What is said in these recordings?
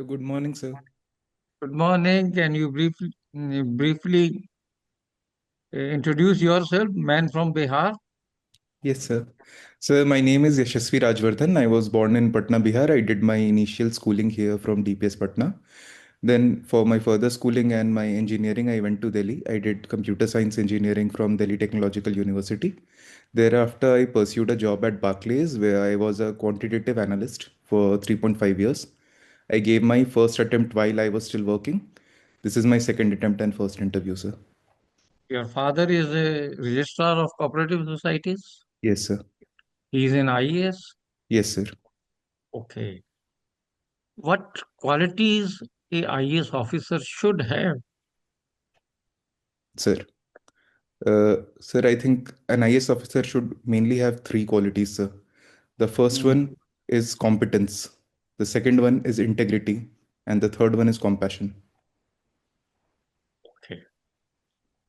Good morning, sir. Good morning. Can you briefly introduce yourself, man from Bihar? Yes, sir. Sir, my name is YASHASWI Raj Vardhan. I was born in Patna, Bihar. I did my initial schooling here from DPS Patna. Then, for my further schooling and my engineering, I went to Delhi. I did computer science engineering from Delhi Technological University. Thereafter, I pursued a job at Barclays where I was a quantitative analyst for 3.5 years. I gave my first attempt while I was still working. This is my second attempt and first interview, sir. Your father is a registrar of cooperative societies. Yes, sir. He is an IAS. Yes, sir. Okay. What qualities a IAS officer should have? Sir. Sir, I think an IS officer should mainly have three qualities, sir. The first Hmm, one is competence, the second one is integrity, and the third one is compassion. okay.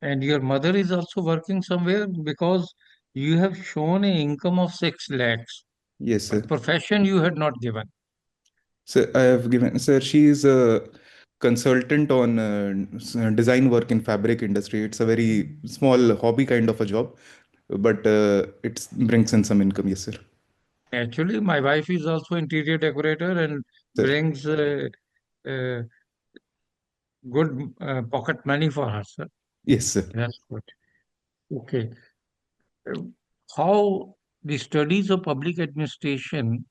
And your mother is also working somewhere because you have shown an income of 6 lakhs, Yes, but sir. profession you had not given. Sir, I have given, sir, she is a consultant on design work in fabric industry. It's a very small hobby kind of a job, but it brings in some income. Yes, sir. Actually, my wife is also interior decorator and Sir. brings uh, good pocket money for her, sir. Yes, sir. That's good. Okay. Uh, How the studies of public administration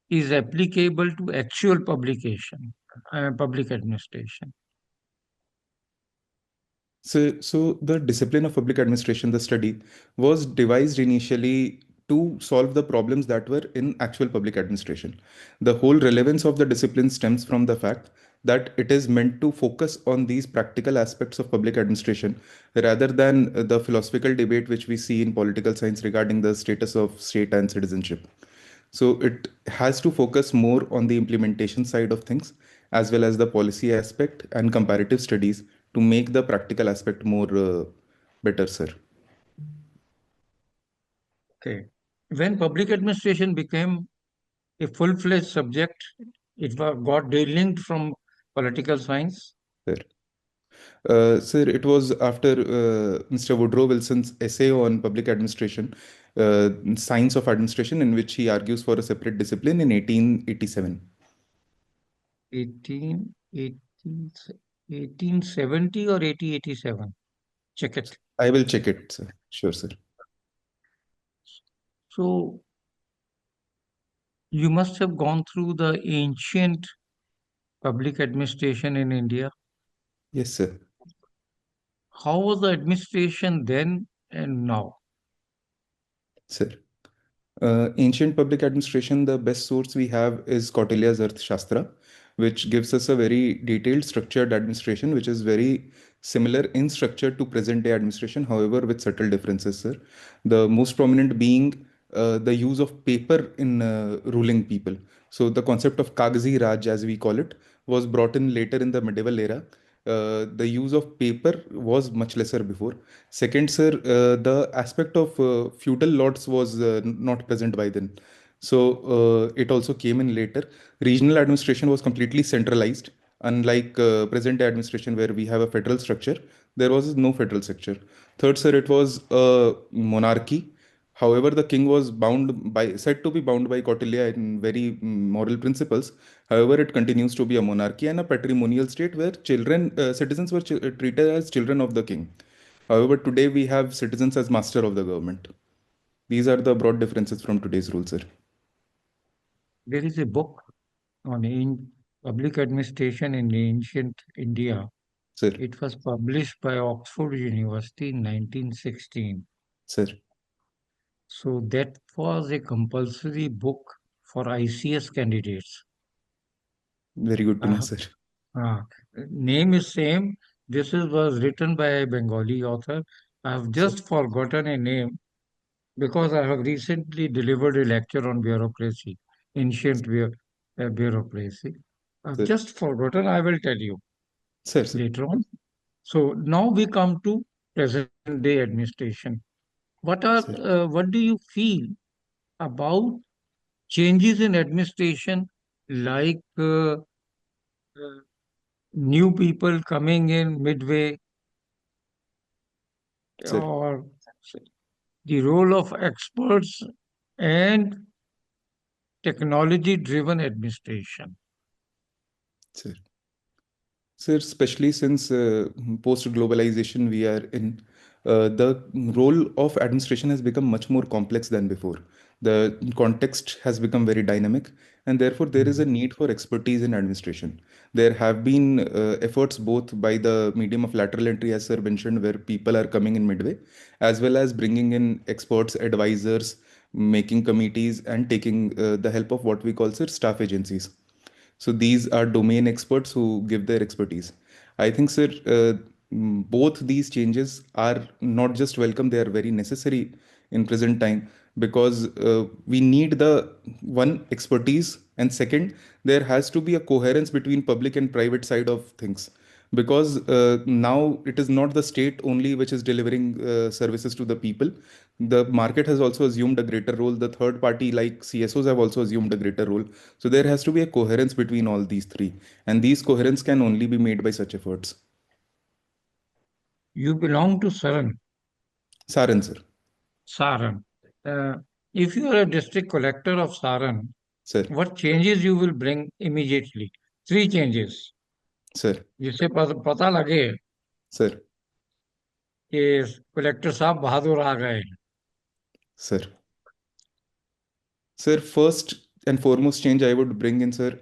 is applicable to actual public administration. So the discipline of public administration, the study, was devised initially to solve the problems that were in actual public administration. The whole relevance of the discipline stems from the fact that it is meant to focus on these practical aspects of public administration rather than the philosophical debate which we see in political science regarding the status of state and citizenship. So it has to focus more on the implementation side of things as well as the policy aspect and comparative studies to make the practical aspect more better, sir. Okay. When public administration became a full-fledged subject, got delinked from political science. Sir. Sir, it was after Mr. Woodrow Wilson's essay on public administration, Science of Administration, in which he argues for a separate discipline in 1887. 18, 18, 1870 or 1887. Check it. I will check it, sir. Sure, sir. So you must have gone through the ancient public administration in India. Yes, sir. How was the administration then and now? Sir. Ancient public administration, the best source we have is Kautilya's Arthashastra, which gives us a very detailed, structured administration, which is very similar in structure to present day administration, however, with subtle differences, sir. The most prominent being the use of paper in ruling people. So, the concept of Kagzi Raj, as we call it, was brought in later in the medieval era. The use of paper was much lesser before. Second, sir, the aspect of feudal lords was not present by then. So it also came in later. Regional administration was completely centralized. Unlike present day administration, where we have a federal structure, there was no federal structure. Third, sir, it was a monarchy. However, the king was said to be bound by Kautilya in very moral principles. However, it continues to be a monarchy and a patrimonial state where citizens were treated as children of the king. However, today we have citizens as master of the government. These are the broad differences from today's rules, sir. There is a book on public administration in ancient India. Sir, It was published by Oxford University in 1916. sir, So that was a compulsory book for ICS candidates. very good to I know, have, sir. uh, Name is same. Was written by a Bengali author. I have Sir, just forgotten a name because I have recently delivered a lecture on bureaucracy, bureaucracy. I've sir, just forgotten. I will tell you sir, later on. So now we come to present day administration. sir. What do you feel about changes in administration like new people coming in midway, sir, or the role of experts and technology driven administration. sir. Sir, especially since post-globalization we are in, the role of administration has become much more complex than before. The context has become very dynamic, and therefore there is a Mhm. need for expertise in administration. There have been efforts both by the medium of lateral entry, as sir mentioned, where people are coming in midway, as well as bringing in experts, advisors, making committees, and taking the help of what we call, sir, staff agencies. So these are domain experts who give their expertise. I think, sir, both these changes are not just welcome; they are very necessary in present time because we need the one expertise, and second, there has to be a coherence between public and private side of things because now it is not the state only which is delivering services to the people. The market has also assumed a greater role. The third party like CSOs have also assumed a greater role. So there has to be a coherence between all these three, and these coherence can only be made by such efforts. You belong to Saran. Saran, sir. Saran. Uh, if you are a district collector of Saran, Sir. what changes you will bring immediately? Three changes. Sir. जिससे पता लगे Sir. कि collector साहब बहादुर आ गए हैं. Sir. Sir, first and foremost change I would bring in, sir,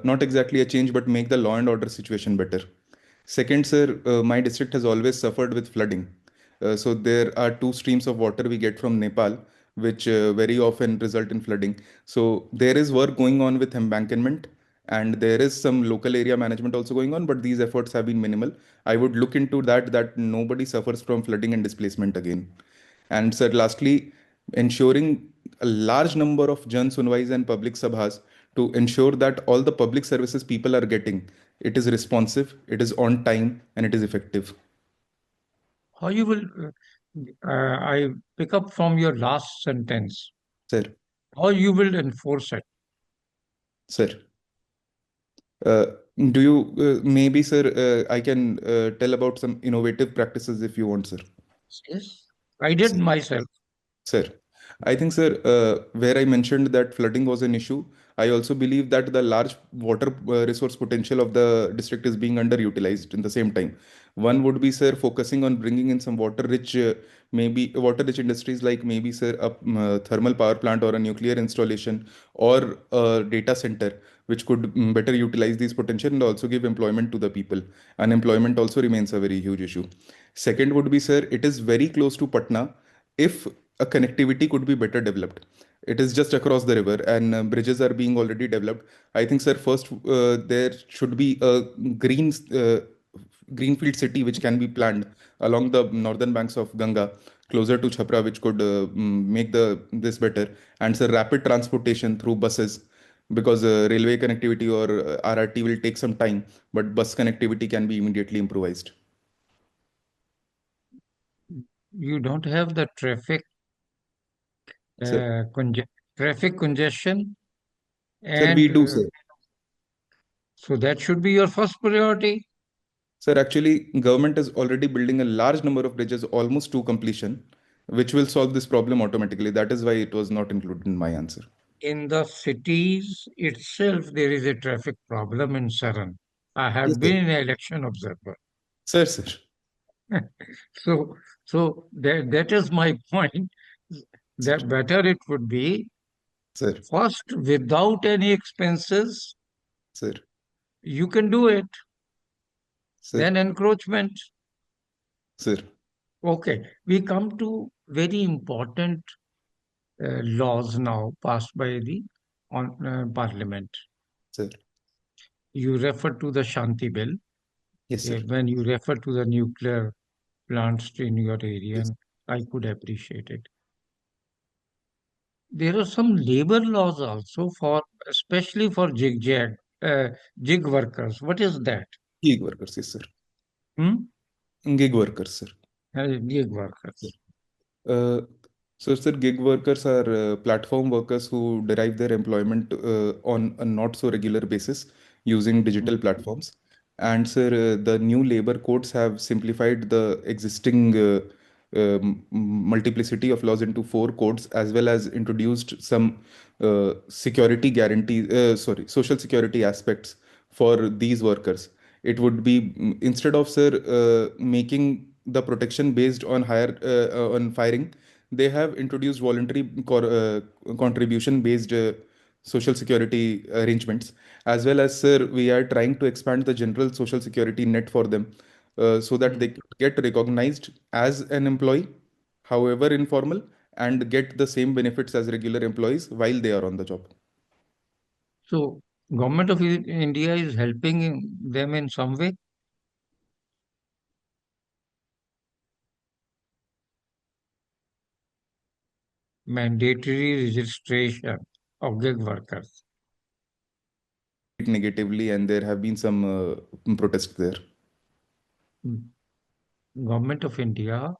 not exactly a change, but make the law and order situation better. Second, sir, my district has always suffered with flooding. So there are two streams of water we get from Nepal, which very often result in flooding. So there is work going on with embankment, and there is some local area management also going on, but these efforts have been minimal. I would look into that nobody suffers from flooding and displacement again. And sir, lastly, ensuring a large number of Jan Sunwais and public sabhas to ensure that all the public services people are getting, it is responsive, it is on time, and it is effective. How you will, I pick up from your last sentence, Sir, how you will enforce it. sir. Uh, do you maybe, sir, I can tell about some innovative practices if you want, sir. Yes, I did Sir. myself. Sir, I think, sir, where I mentioned that flooding was an issue, I also believe that the large water resource potential of the district is being underutilized in the same time. One would be, sir, focusing on bringing in some water-rich, maybe water-rich industries like maybe, sir, a thermal power plant or a nuclear installation or a data center, which could better utilize these potential and also give employment to the people. Unemployment also remains a very huge issue. Second would be, sir, it is very close to Patna. If a connectivity could be better developed, it is just across the river and bridges are being already developed. I think, sir, first there should be a green greenfield city which can be planned along the northern banks of Ganga closer to Chhapra, which could make the this better. And sir, rapid transportation through buses, because railway connectivity or RRT will take some time, but bus connectivity can be immediately improvised. You don't have the Sir. uh, conge- traffic congestion, Sir, we and do, sir. so that should be your first priority. Sir, actually, government is already building a large number of bridges almost to completion, which will solve this problem automatically. That is why it was not included in my answer. In the cities itself, there is a traffic problem in Saran. I Yes, have sir. been an election observer. Sir, sir, So, that is my point. sir, That better it would be sir, first, without any expenses, sir, you can do it. sir, Then encroachment. sir, Okay, we come to very important laws now passed by the Parliament. sir. You refer to the Shanti Bill. Yes, sir. When you refer to the nuclear plants in your area, Yes. and I could appreciate it. There are some labor laws also for, especially for gig workers. What is that? Gig workers, yes, sir. Hmm? Gig workers, sir. Gig Sir. workers. So, sir, gig workers are platform workers who derive their employment on a not so regular basis using digital platforms. And, sir, the new labor codes have simplified the existing multiplicity of laws into four codes, as well as introduced some security guarantee, social security aspects for these workers. It would be instead of, sir, making the protection based on higher on firing, they have introduced voluntary contribution based social security arrangements. As well as, sir, we are trying to expand the general social security net for them, so that they Mm. could get recognized as an employee, however informal, and get the same benefits as regular employees while they are on the job. So, government of India is helping them in some way. Mandatory registration of gig workers. It negatively, and there have been some protests there. Mm. Government of India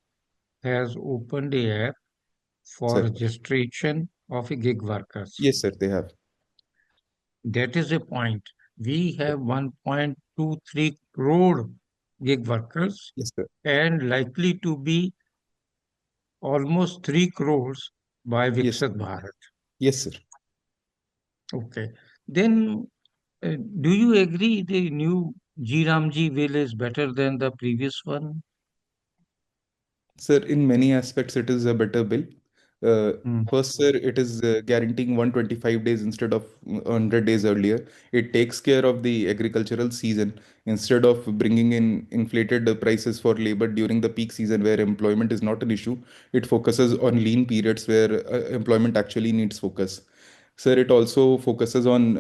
has opened a app for Sir, registration of gig workers. yes, sir, they have. That is a point. We have 1.23 crore gig workers Yes, sir. and likely to be almost 3 crores by Yes, Viksit Bharat. yes, sir. Okay. Then, do you agree the new G Ramji bill is better than the previous one? Sir, in many aspects, it is a better bill. Uh, Hmm. First, sir, it is guaranteeing 125 days instead of 100 days earlier. It takes care of the agricultural season instead of bringing in inflated prices for labor during the peak season where employment is not an issue. It focuses on lean periods where employment actually needs focus. Sir, it also focuses on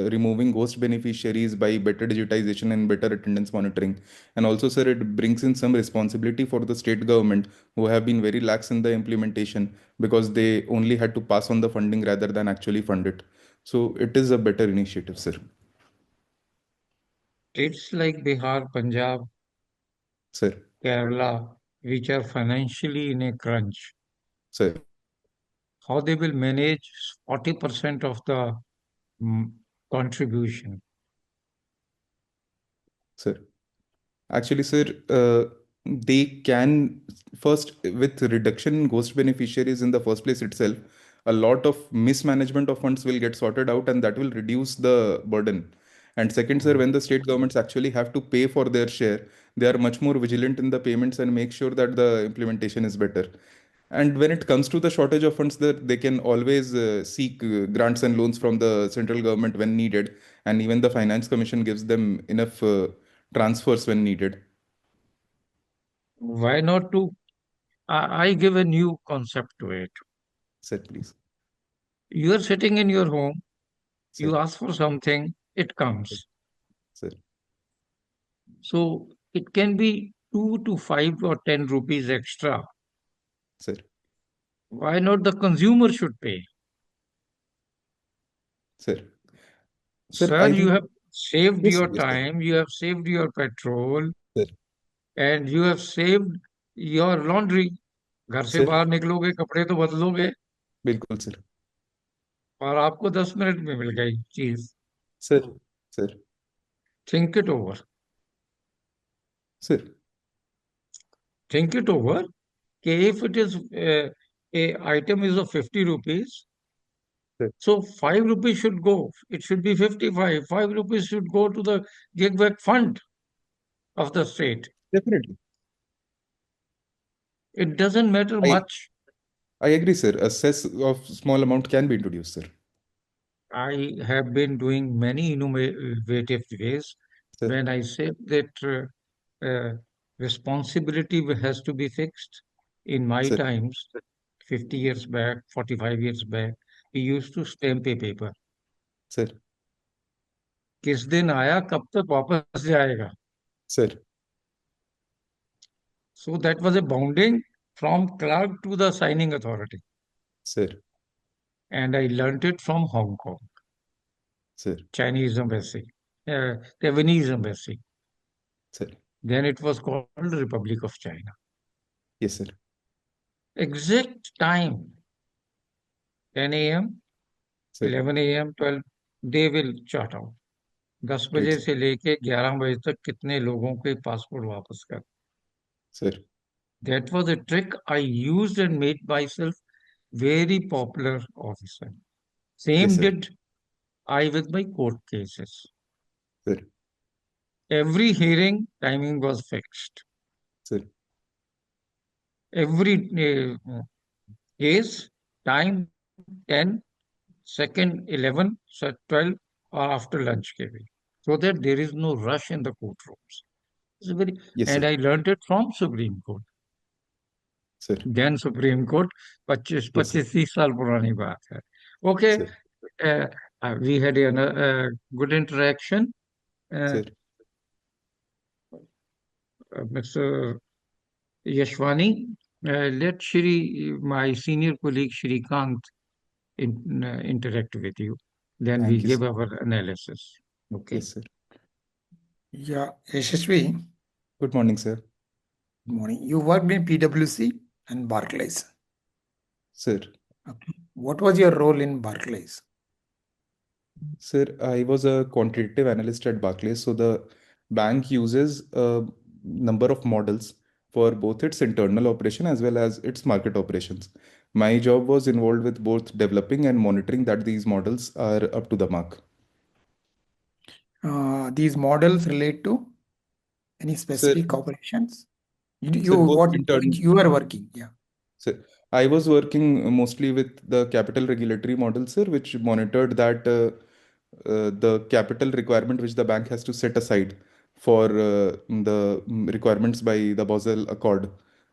removing ghost beneficiaries by better digitization and better attendance monitoring. And also, sir, it brings in some responsibility for the state government who have been very lax in the implementation because they only had to pass on the funding rather than actually fund it. So it is a better initiative, sir. States like Bihar, Punjab, Sir, Kerala, which are financially in a crunch, sir, how they will manage 40% of the mm, contribution. sir. Actually, sir, they can first, with reduction in ghost beneficiaries in the first place itself, a lot of mismanagement of funds will get sorted out and that will reduce the burden. And second, sir, Mm. when the state governments actually have to pay for their share, they are much more vigilant in the payments and make sure that the implementation is better. And when it comes to the shortage of funds, they can always seek grants and loans from the central government when needed. And even the Finance Commission gives them enough transfers when needed. Why not to? I give a new concept to it. Sir, please. You are sitting in your home, Sir, you ask for something, it comes. sir, So it can be 2 to 5 or 10 rupees extra. sir, Why not the consumer should pay? sir. Sir, Sir, I you think, have saved yes, sir, your yes, sir. time, you have saved your petrol, Sir, and you have saved your laundry. घर से sir, बाहर निकलोगे कपड़े तो बदलोगे बिल्कुल sir. और आपको 10 minute में मिल गई चीज. Sir, sir, think it over. sir, Think it over. Okay, if it is a item is of 50 rupees, sir. so 5 rupees should go. It should be 55. 5 rupees should go to the give back fund of the state. Definitely. It doesn't matter I, much. I agree, sir. A cess of small amount can be introduced, sir. I have been doing many innovative ways Sir, when I say that responsibility has to be fixed. In my sir, times, 50 years back, 45 years back, we used to stamp a paper. sir, किस दिन आया कब तक वापस जाएगा. sir, So that was a bounding from clerk to the signing authority. sir, And I learnt it from Hong Kong, sir, Chinese embassy, Taiwanese embassy. sir. Then it was called Republic of China. Yes, sir. Exact time, 10 a.m., sir 11 a.m., 12, they will chart out. 10 right बजे से लेके 11 बजे तक कितने लोगों के passport वापस कर. Sir That was a trick I used and made myself very popular officer. Yes Same sir did I with my court cases. Sir Every hearing timing was fixed. Sir Every case time 10, second 11, 12 or after lunch के भी. So that there is no rush in the courtrooms. It's very, yes and sir I learned it from Supreme Court. Sir Then Supreme Court, 25 yes sir 25 साल पुरानी बात है. Okay, sir we had a good interaction. Uh, sir Mr. Yashwani, let my senior colleague Shrikant interact with you. Then we thank you give sir our analysis. Okay. Yes sir Yeah, Yashaswi, good morning sir good morning. You worked in PwC and Barclays. Sir Okay. What was your role in Barclays? Sir, I was a quantitative analyst at Barclays. So the bank uses a number of models for both its internal operation as well as its market operations. My job was involved with both developing and monitoring that these models are up to the mark. These models relate to any Sir, specific operations? sir, both internal. You were working? Yeah. Sir, I was working mostly with the capital regulatory model, sir, which monitored that the capital requirement which the bank has to set aside for the requirements by the Basel Accord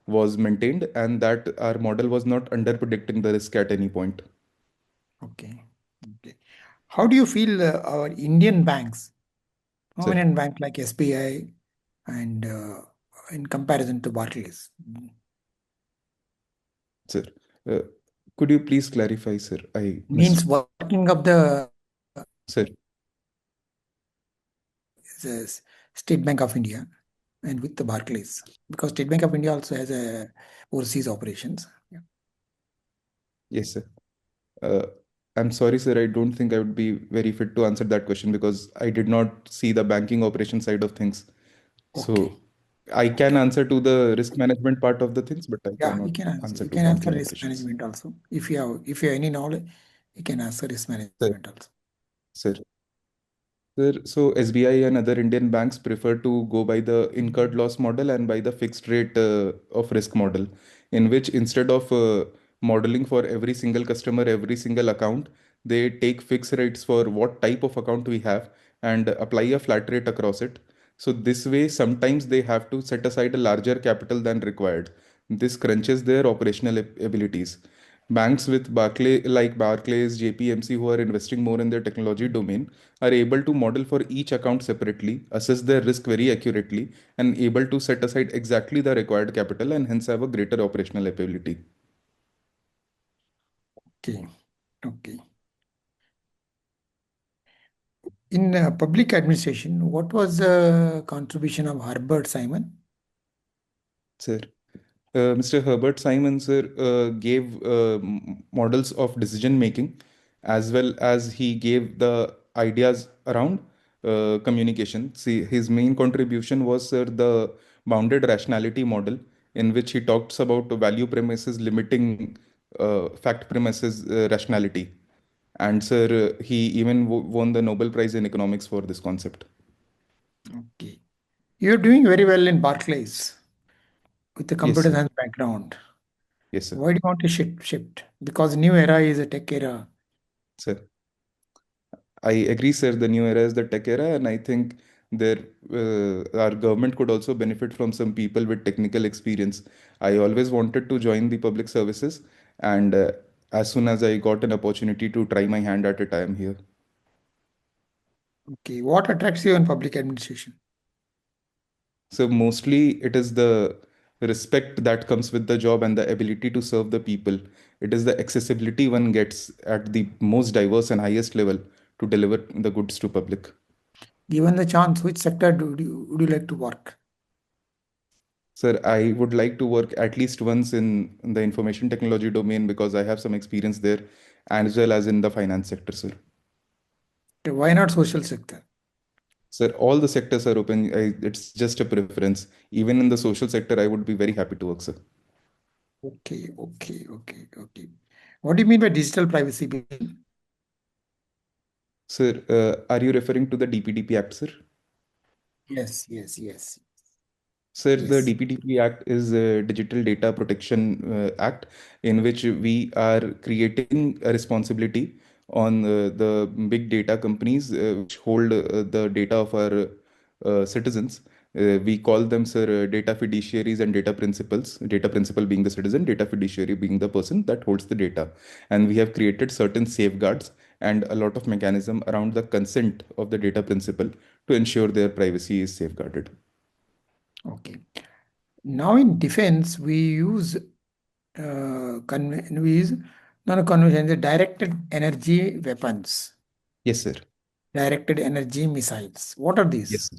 was maintained, and that our model was not under predicting the risk at any point. Okay. Okay. How do you feel our Indian banks, Sir, prominent bank like SBI, and in comparison to Barclays? sir, uh, could you please clarify, sir? I missed. Means working of the Sir, State Bank of India and with the Barclays, because State Bank of India also has a overseas operations. Yeah. yes, sir. Uh, I'm sorry, sir. I don't think I would be very fit to answer that question because I did not see the banking operation side of things. Okay. So I can answer to the risk management part of the things, but I Yeah, cannot you can answer. answer You to can answer banking risk operations. management also. If you have any knowledge, you can answer risk Sir, management also. sir, sir, so SBI and other Indian banks prefer to go by the incurred loss model and by the fixed rate of risk model, in which instead of modeling for every single customer, every single account, they take fixed rates for what type of account we have and apply a flat rate across it. So this way, sometimes they have to set aside a larger capital than required. This crunches their operational abilities. Banks with Barclays, JPMC, who are investing more in their technology domain, are able to model for each account separately, assess their risk very accurately, and able to set aside exactly the required capital and hence have a greater operational ability. Okay. Okay. In public administration, what was the contribution of Herbert Simon? Sir, Mr. Herbert Simon, sir, gave models of decision making as well as he gave the ideas around communication. See, his main contribution was, sir, the bounded rationality model, in which he talks about value premises limiting fact premises rationality. And, sir, he even won the Nobel Prize in economics for this concept. Okay. You're doing very well in Barclays with the Yes, computer sir. science background. Yes, sir. Why do you want to shift? Because new era is a tech era. Sir. I agree, sir. The new era is the tech era, and I think there our government could also benefit from some people with technical experience. I always wanted to join the public services, and as soon as I got an opportunity to try my hand at it, I am here. Okay. What attracts you in public administration? So mostly it is the respect that comes with the job and the ability to serve the people. It is the accessibility one gets at the most diverse and highest level to deliver the goods to public. Given the chance, which sector would you like to work? Sir, I would like to work at least once in the information technology domain because I have some experience there, as well as in the finance sector, sir. Okay, why not social sector? Sir, all the sectors are open. It's just a preference. Even in the social sector, I would be very happy to work, sir. Okay. What do you mean by digital privacy bill? Sir, are you referring to the DPDP Act, sir? Yes. Sir, the Yes. DPDP Act is a Digital Data Protection Act in which we are creating a responsibility on the big data companies which hold the data of our citizens. We call them, sir, data fiduciaries and data principals. Data principal being the citizen, data fiduciary being the person that holds the data. And we have created certain safeguards and a lot of mechanism around the consent of the data principal to ensure their privacy is safeguarded. Okay. Now in defense, we use not a convention, the directed energy weapons, Yes, sir. directed energy missiles. What are Yes, these?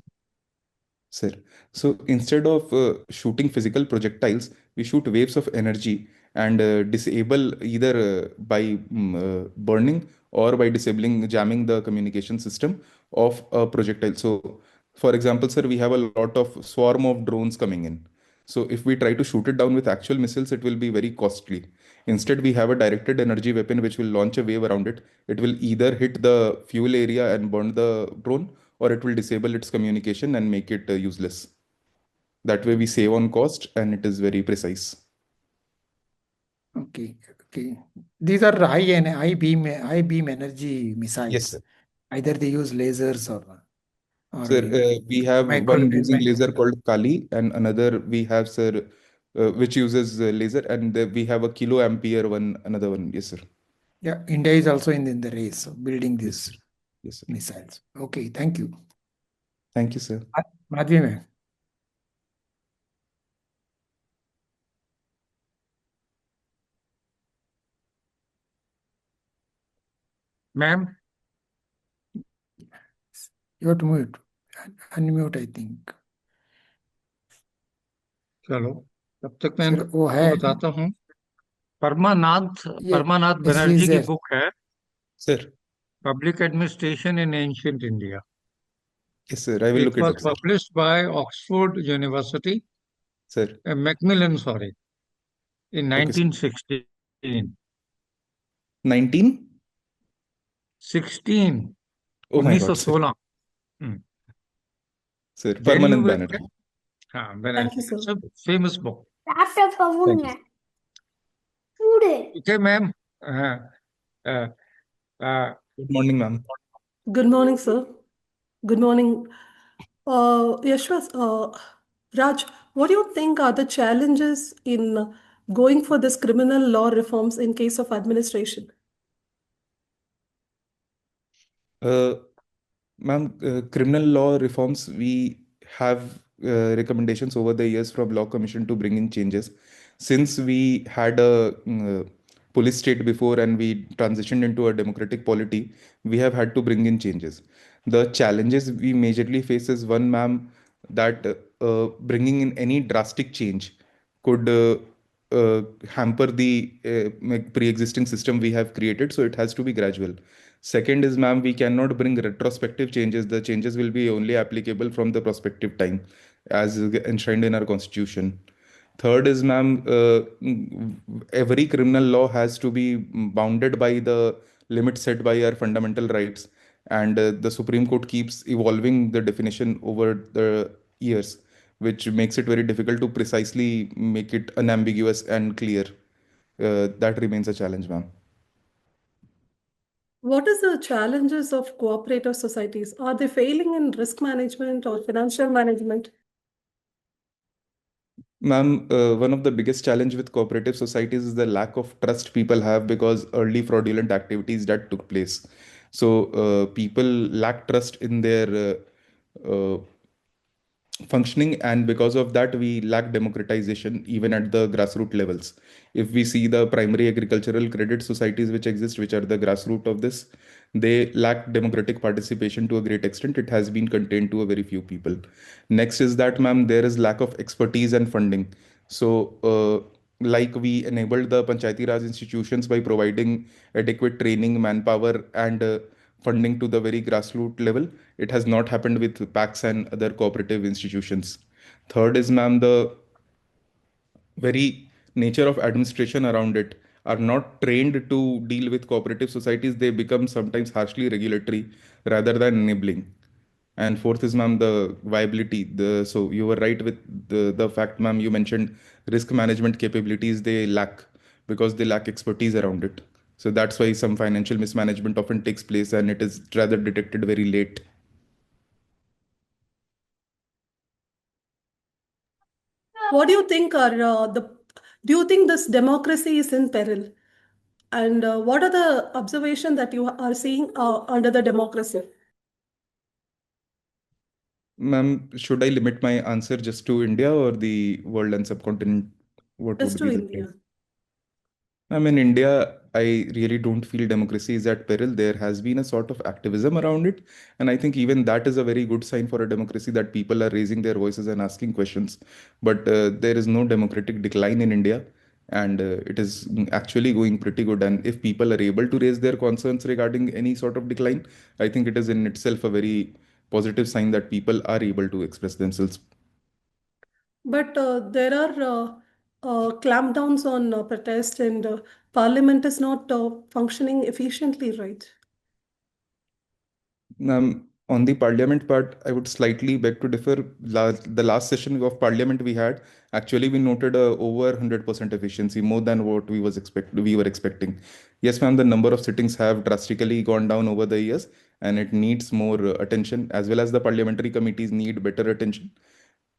sir. So instead of shooting physical projectiles, we shoot waves of energy and disable either burning or by disabling, jamming the communication system of a projectile. So, for example, sir, we have a lot of swarm of drones coming in. So if we try to shoot it down with actual missiles, it will be very costly. Instead, we have a directed energy weapon which will launch a wave around it. It will either hit the fuel area and burn the drone, or it will disable its communication and make it useless. That way, we save on cost and it is very precise. Okay. These are high beam energy Yes, missiles. sir. Either they use lasers or Sir, we have micro. one using laser called Kali, and another we have, sir, which uses laser, and we have a kilo ampere one, another one. Yes, sir. Yeah, India is also in the race of building Yes, sir. these Yes, sir. missiles. Okay, thank you. Thank you, sir. Madhvi ma'am. Ma'am, You have to mute. Unmute, I think. चलो तब तक मैं Sir, वो इनको है. बताता हूँ। परमानाथ Yes, परमानाथ she's Banerjee की there. बुक है Sir. Public administration in ancient India. Yes, sir. I will It look it was up, sir. published by Oxford University, Sir. Macmillan, sorry, in Okay, sir. 1916. 19? 16, Oh my God, sir. 1916. Sir, Very Permanent well. Banerjee. हाँ, Thank you, Banerjee. sir. It's a famous book. After Thank you. today. Okay, ma'am. Uh, uh, Good morning, ma'am. Good morning, sir. Good morning. Yashwas, Raj, what do you think are the challenges in going for this criminal law reforms in case of administration? Uh, Ma'am, criminal law reforms, we have recommendations over the years from Law Commission to bring in changes. Since we had a police state before and we transitioned into a democratic polity, we have had to bring in changes. The challenges we majorly face is one, ma'am, that bringing in any drastic change could hamper the pre-existing system we have created. So it has to be gradual. Second is, ma'am, we cannot bring retrospective changes. The changes will be only applicable from the prospective time, as enshrined in our constitution. Third is, ma'am, every criminal law has to be bounded by the limits set by our fundamental rights. And the Supreme Court keeps evolving the definition over the years, which makes it very difficult to precisely make it unambiguous and clear. That remains a challenge, ma'am. What is the challenges of cooperative societies? Are they failing in risk management or financial management? Ma'am, one of the biggest challenge with cooperative societies is the lack of trust people have because early fraudulent activities that took place. So people lack trust in their functioning, and because of that we lack democratization even at the grassroots levels. If we see the primary agricultural credit societies which exist, which are the grassroots of this, they lack democratic participation to a great extent. It has been contained to a very few people. Next is that, ma'am, there is lack of expertise and funding. So like we enabled the panchayati raj institutions by providing adequate training, manpower, and funding to the very grassroots level. It has not happened with PACs and other cooperative institutions. Third is, ma'am, the very nature of administration around it are not trained to deal with cooperative societies. They become sometimes harshly regulatory rather than enabling. And fourth is, ma'am, the viability. So you were right with the fact, ma'am, you mentioned risk management capabilities they lack because they lack expertise around it. So that's why some financial mismanagement often takes place and it is rather detected very late. What do you think are do you think this democracy is in peril? And what are the observations that you are seeing under the democracy? Ma'am, should I limit my answer just to India or the world and subcontinent? What Just would to be the India. case? In India, I really don't feel democracy is at peril. There has been a sort of activism around it. And I think even that is a very good sign for a democracy, that people are raising their voices and asking questions. But there is no democratic decline in India. And it is actually going pretty good. And if people are able to raise their concerns regarding any sort of decline, I think it is in itself a very positive sign that people are able to express themselves. But there are clampdowns on protest, and parliament is not functioning efficiently, right? On the parliament part, I would slightly beg to differ. The last session of parliament we had, actually we noted over 100% efficiency, more than what we were expecting. Yes, ma'am, the number of sittings have drastically gone down over the years, and it needs more attention, as well as the parliamentary committees need better attention.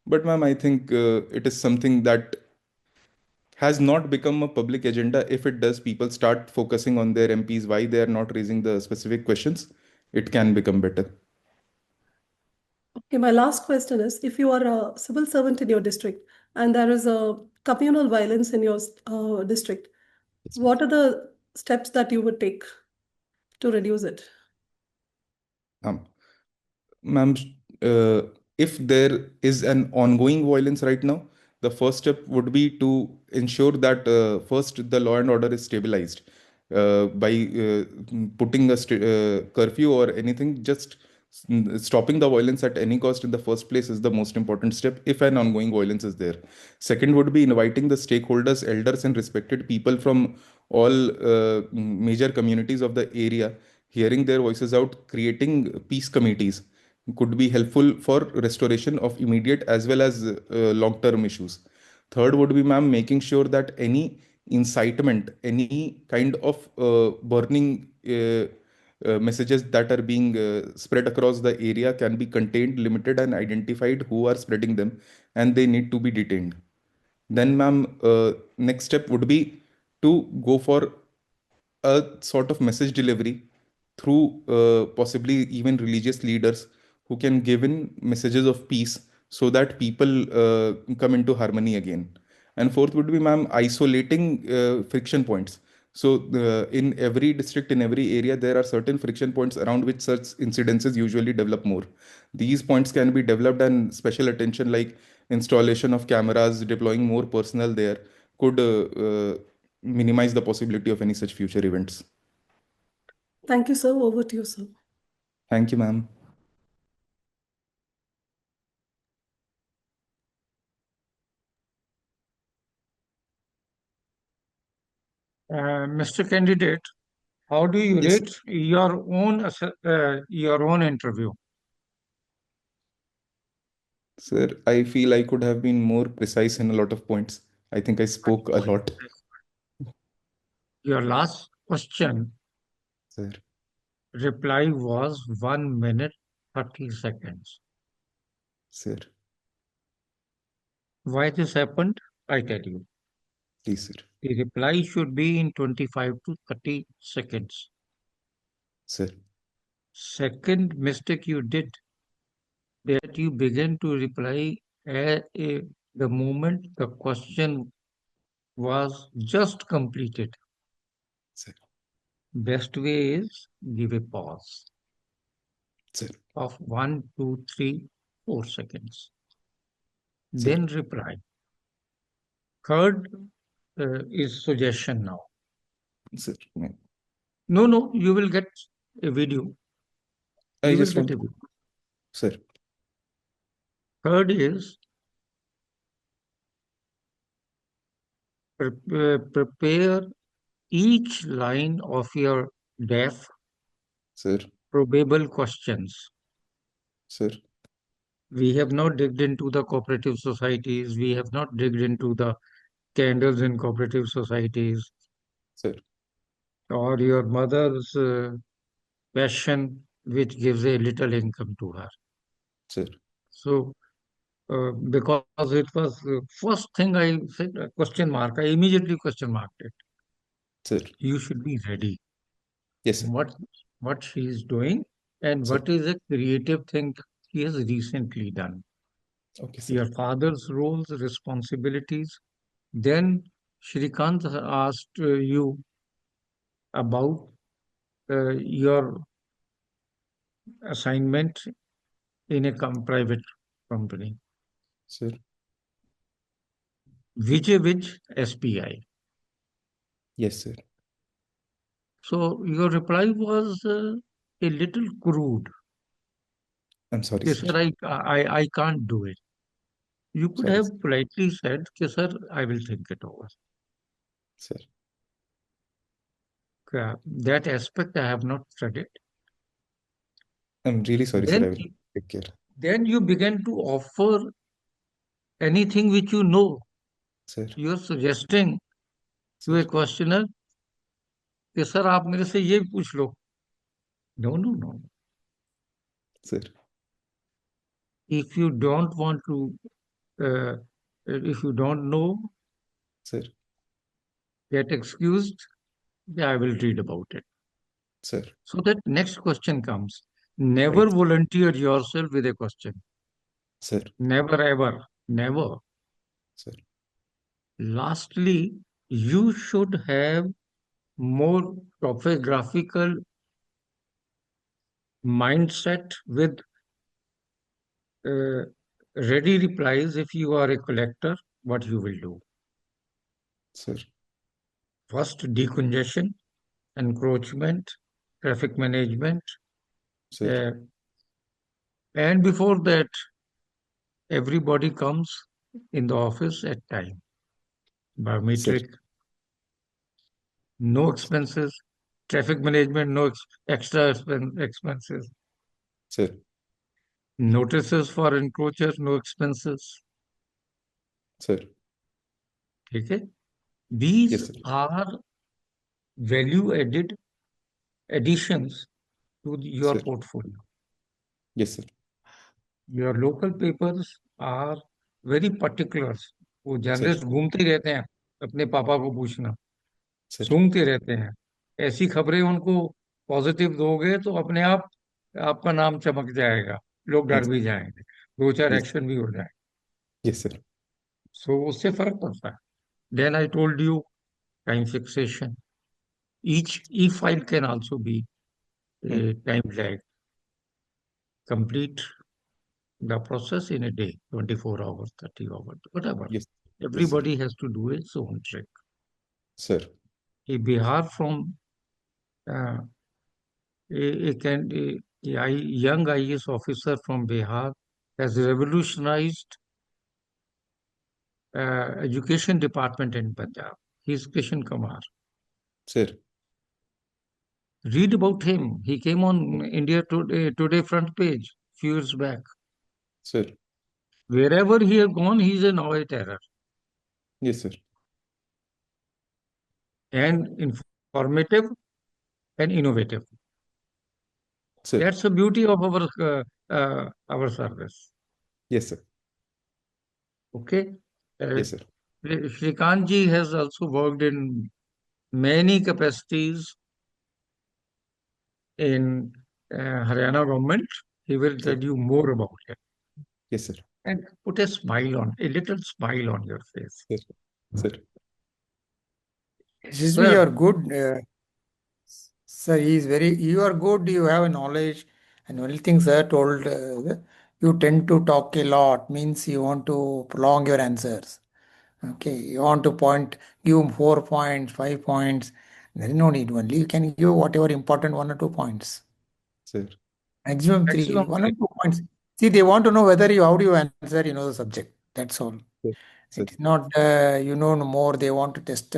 But ma'am, I think it is something that has not become a public agenda. If it does, people start focusing on their MPs, why they are not raising the specific questions, it can become better. Okay, my last question is, if you are a civil servant in your district and there is a communal violence in your district, what are the steps that you would take to reduce it? Um, Ma'am, uh, if there is an ongoing violence right now, the first step would be to ensure that first the law and order is stabilized by putting a curfew or anything. Just stopping the violence at any cost in the first place is the most important step if an ongoing violence is there. Second would be inviting the stakeholders, elders, and respected people from all major communities of the area, hearing their voices out, creating peace committees could be helpful for restoration of immediate as well as long term issues. Third would be, ma'am, making sure that any incitement, any kind of burning messages that are being spread across the area can be contained, limited, and identified who are spreading them, and they need to be detained. Then, ma'am, next step would be to go for a sort of message delivery through possibly even religious leaders who can give in messages of peace so that people come into harmony again. And fourth would be, ma'am, isolating friction points. So, in every district, in every area, there are certain friction points around which such incidences usually develop more. These points can be developed, and special attention like installation of cameras, deploying more personnel there could minimize the possibility of any such future events. Thank you, sir. Over to you, sir. Thank you, ma'am. Mr. Candidate, how do you Yes, rate your own interview? sir. I feel I could have been more precise in a lot of points. I think I spoke a lot, Your last question sir. reply was 1 minute 30 seconds. Sir, Why this happened? I tell you. please, sir. The reply should be in 25 to 30 seconds. Sir, Second mistake you did, that you begin to reply the moment the question was just completed. Sir. Best way is give a pause Sir. of 1, 2, 3, 4 seconds. Sir. Then reply. Third is suggestion now. Sir. No, you will get a video. I You will just get want a to, video. sir. Third is prepare each line of your DEF Sir. probable questions. Sir. We have not digged into the cooperative societies. We have not digged into the scandals in cooperative societies Sir. or your mother's passion, which gives a little income to her. Sir. So, because it was the first thing I said, question mark, I immediately question marked it. Sir. You should be ready. Yes, sir. What she is doing and Sir. what is a creative thing she has recently done. Okay, sir. Your father's roles, responsibilities. Then Shrikant asked you about your assignment in a private company. Sir. Which SPI. Yes, sir. So your reply was a little crude. I'm sorry, Yes, sir. sir, I can't do it. You could Sorry, have sir. politely said, yes, sir, I will think it over. Sir. That aspect I have not studied. I'm really sorry, sir. I Then, will take care. then you begin to offer anything which you know. Sir. You are suggesting to Sir. a questioner कि sir आप मेरे से ये पूछ लो. No. Sir. If you don't want to, if you don't know, Sir. get excused. I will read about it. Sir. So that next question comes. Never Right. volunteer yourself with a question. Sir. Never ever. Never. Sir. Lastly, you should have more topographical mindset with ready replies if you are a collector, what you will do. Sir. First, decongestion, encroachment, traffic management, Sir. and before that, everybody comes in the office at time. Biometric, no expenses, traffic management, no extra expenses, Sir. notices for encroacher, no expenses. Sir. Okay? Yes, These sir. are value added additions to your Sir. portfolio. Yes, sir. Your local papers are very particular. वो Sir. Journalist घूमते रहते हैं अपने पापा को पूछना, Sir. सूंघते रहते हैं. ऐसी खबरें उनको पॉजिटिव दोगे तो अपने आप आपका नाम चमक जाएगा, लोग डर Yes. भी जाएंगे, 2-4 Yes. एक्शन भी हो जाए. Yes, sir. सो उससे फर्क पड़ता है. Then I told you time fixation. Each e-file can also be a time lag. Complete the process in a day, 24 hours, 30 hours, whatever. Yes. Yes, sir. Everybody has to do its own trick. Sir. A Bihar from uh, a young IAS officer from Bihar has revolutionized education department in Punjab. He's Kishan Kumar. Sir. Read about him. He came on India Today front page few years back. Sir. Wherever he has gone, he's a now a terror. Yes, sir. And informative and innovative. Sir. That's the beauty of our service. Yes, sir. Okay. Yes, sir. Shrikant ji has also worked in many capacities in Haryana government. He will Sir. tell you more about it. Yes, sir. and put a little smile on your face. Yes, sir. Yashaswi, you are good. Sir, you are good, you have a knowledge. And only thing sir told, you tend to talk a lot, means you want to prolong your answers. Okay, you want to give 4 points, 5 points. There is no need. Only you can give whatever important 1 or 2 points. Sir. Maximum 3, Maximum 1 or three. 2 points. See, they want to know whether how do you answer, the subject. That's all. Sir. Sir. It is not, more, they want to test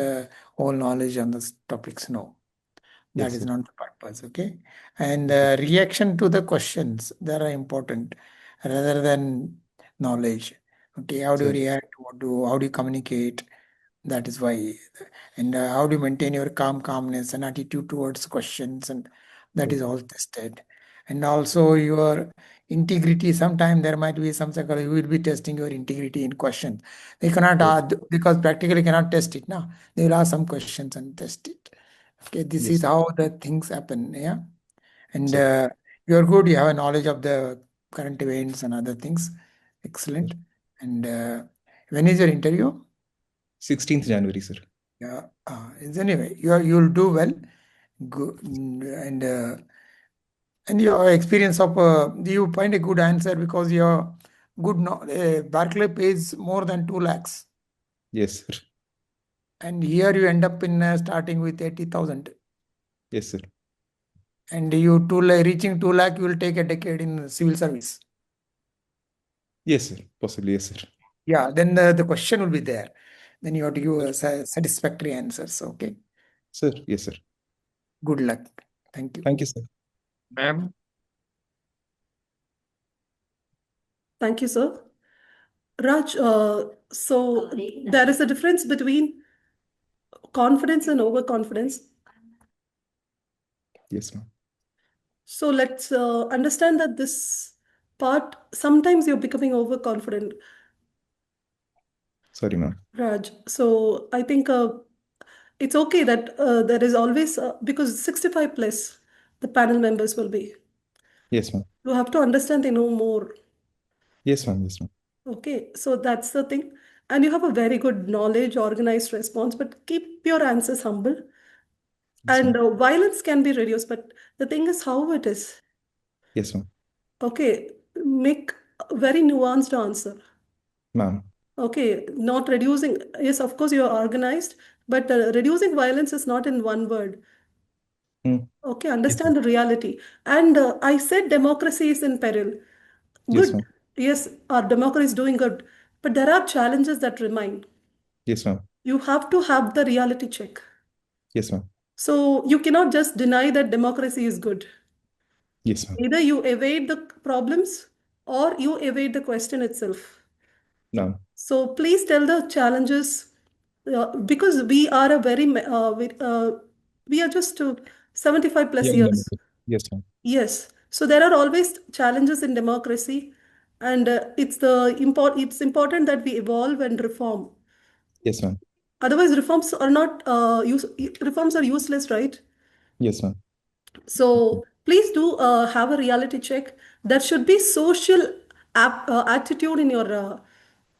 whole knowledge on the topics. No. That Yes, is sir. not the purpose, okay? And reaction to the questions that are important rather than knowledge. Okay, how do you Sir. react? How do you communicate? That is why. And how do you maintain your calmness and attitude towards questions, and that is all tested. And also your integrity. Sometimes there might be some psychology who will be testing your integrity in questions. They cannot Yes. because practically cannot test it now. They will ask some questions and test it. Okay, this Yes, is sir. how the things happen. Yeah, and Sir. you're good. You have a knowledge of the current events and other things. Excellent. And when is your interview? 16th January, sir. Yeah. Anyway, you'll do well. Good. And your experience of you find a good answer because your good. No, Barclay pays more than 2 lakhs, Yes, sir. and here you end up in starting with 80,000. Yes, sir. And you reaching 2 lakh, you will take a decade in civil service. Yes, sir. Possibly, yes, sir. Yeah, then the question will be there. Then you have to give satisfactory answers. Okay. Sir, yes, sir. Good luck. Thank you. Thank you, sir. Ma'am, Thank you, sir. Raj, so there is a difference between confidence and overconfidence. Yes, ma'am. So let's understand that this part, sometimes you're becoming overconfident, Sorry, ma'am. Raj. So I think it's okay that there is always, because 65 plus, the panel members will be. Yes, ma'am. You have to understand they know more. Yes, ma'am. Yes, ma'am. Okay, so that's the thing. And you have a very good knowledge, organized response, but keep your answers humble. Yes, And ma'am. violence can be reduced, but the thing is how it is. Yes, ma'am. Okay, make a very nuanced answer. Ma'am. Okay, not reducing. Yes, of course, you are organized, but reducing violence is not in one word. Mm. Okay, Yes, understand ma'am. the reality. And I said democracy is in peril. Yes, Good. ma'am. Yes, our democracy is doing good. But there are challenges that remain. Yes, ma'am. You have to have the reality check. Yes, ma'am. So you cannot just deny that democracy is good. Yes, ma'am. Either you evade the problems or you evade the question itself. Ma'am. So please tell the challenges because we are a we are just 75 plus Young years. democracy. Yes, ma'am. Yes. So there are always challenges in democracy, and it's important that we evolve and reform. Yes, ma'am. Otherwise, reforms are useless, right? Yes, ma'am. So please do have a reality check. There should be social attitude in your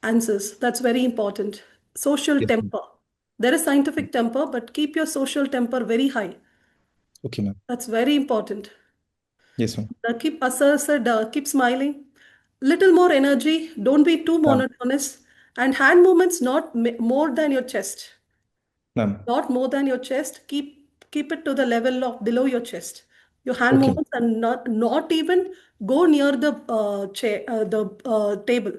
answers. That's very important. Social Yes, ma'am. temper. There is scientific temper, but keep your social temper very high. Okay, ma'am. That's very important. Yes, ma'am. Keep asserted, keep smiling. Little more energy. Don't be too Ma'am. monotonous. And hand movements not more than your chest. Ma'am. Not more than your chest. Keep it to the level of below your chest. Your hand Okay, ma'am. movements and not even go near the chair, the table.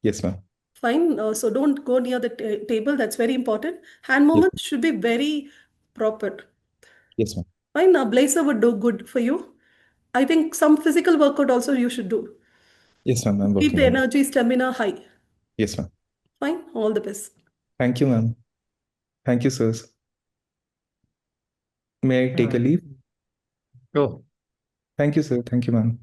Yes, ma'am. Fine. So don't go near the table. That's very important. Hand Yes, movements should be very proper. yes, ma'am. Fine. Blazer would do good for you. I think some physical workout also you should do. Yes, ma'am. I'm Keep working the on it. energy, stamina high. Yes, ma'am. Fine. All the best. Thank you, ma'am. Thank you, sirs. May I take a leave? Sure. Thank you, sir. Thank you, ma'am.